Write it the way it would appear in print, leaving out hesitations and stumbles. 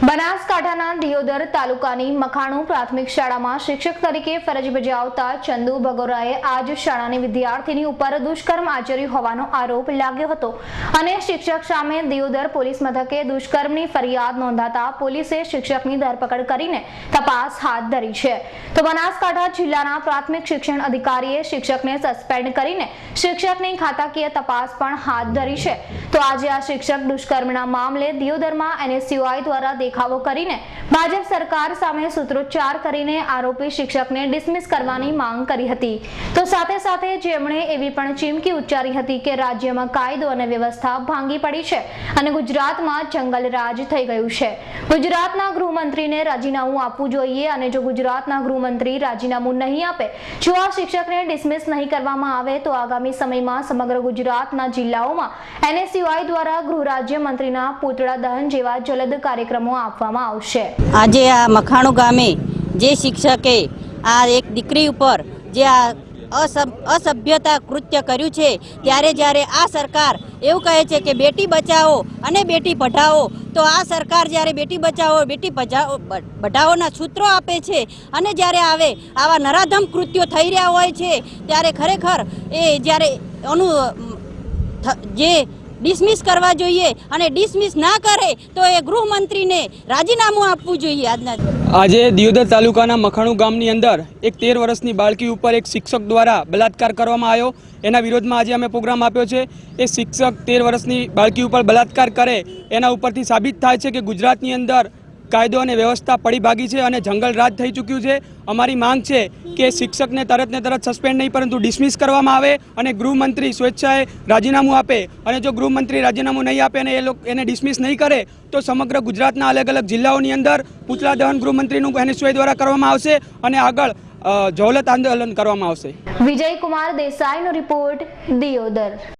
બનાસકાંઠાના દિયોદર તાલુકાની મખાણુ પ્રાથમિક શાળામાં શિક્ષક તરીકે ફરજ બજાવતા ચંદુ ભગોરાએ આજ શાળાની વિદ્યાર્થીની ઉપર દુષ્કર્મ આચર્યું હોવાનો આરોપ લાગ્યો હતો અને શિક્ષક સામે દિયોદર પોલીસ મથકે દુષ્કર્મની ફરિયાદ નોંધાતા પોલીસે શિક્ષકની ધરપકડ કરીને તપાસ હાથ ધરી છે। તો બનાસકાંઠા જિલ્લાના પ્રાથમિક શિક્ષણ અધિકારીએ શિક્ષકને સસ્પેન્ડ કરીને શિક્ષકની ખાતાકીય તપાસ પણ હાથ ધરી છે। તો આજે આ શિક્ષક દુષ્કર્મના મામલે દિયોદરમાં NSUI દ્વારા દેખાવો કરીને ભાજપ સરકાર સામે સૂત્રોચ્ચાર કરીને આરોપી શિક્ષકને ડિસમિસ કરવાની માંગ કરી હતી। તો સાથે સાથે જેમણે એવી પણ ચીમકી ઉચ્ચારી હતી કે રાજ્યમાં કાયદો અને વ્યવસ્થા ભાંગી પડી છે અને ગુજરાતમાં જંગલ રાજ થઈ ગયું છે। ગુજરાતના ગૃહમંત્રીને રાજીનામું આપવું જોઈએ અને જો ગુજરાતના ગૃહમંત્રી રાજીનામું નહીં આપે, જો આ શિક્ષકને ડિસમિસ નહીં કરવામાં આવે તો આગામી સમયમાં સમગ્ર ગુજરાતના જિલ્લાઓમાં NSUI દ્વારા ગૃહ રાજ્ય મંત્રીના પૂતળા દહન જેવા જલદ કાર્યક્રમો આપવામાં આવશે। આજે આ મખાણુ ગામે જે શિક્ષકે આ એક દીકરી ઉપર જે આ અસભ્યતા કૃત્ય કર્યું છે, ત્યારે જ્યારે આ સરકાર એવું કહે છે કે બેટી બચાવો અને બેટી પઢાઓ, તો આ સરકાર જ્યારે બેટી બચાવો બેટી પઢાઓના સૂત્રો આપે છે અને જ્યારે આવે આવા નરાધમ કૃત્યો થઈ રહ્યા હોય છે, ત્યારે ખરેખર એ જ્યારે જે ડિસમિસ કરવા જોઈએ અને ડિસમિસ ના કરે તો એ ગૃહમંત્રીને રાજીનામું આપવું જોઈએ। આજે દિયોદર તાલુકાના મખાણુ ગામની અંદર એક 13 વર્ષની બાળકી ઉપર એક શિક્ષક દ્વારા બલાત્કાર કરવામાં આવ્યો। એના વિરોધમાં આજે અમે પ્રોગ્રામ આપ્યો છે। એ શિક્ષક 13 વર્ષની બાળકી ઉપર બલાત્કાર કરે એના ઉપરથી સાબિત થાય છે કે ગુજરાતની અંદર કાયદો અને વ્યવસ્થા પડી ભાગી છે અને જંગલ રાજ થઈ ચૂક્યું છે। અમારી માંગ છે કે શિક્ષકને તરત સસ્પેન્ડ નહીં પરંતુ ડિસમિસ કરવામાં આવે અને ગૃહમંત્રી સ્વેચ્છાએ રાજીનામું આપે, અને જો ગૃહમંત્રી રાજીનામું નહીં આપે અને એને ડિસમિસ નહીં કરે તો સમગ્ર ગુજરાતના અલગ અલગ જિલ્લાઓની અંદર પૂતળા દહન ગૃહમંત્રીનું NSUI દ્વારા કરવામાં આવશે અને આગળ જવલત આંદોલન કરવામાં આવશે। વિજય કુમાર દેસાઈનો રિપોર્ટ, દિયોદર।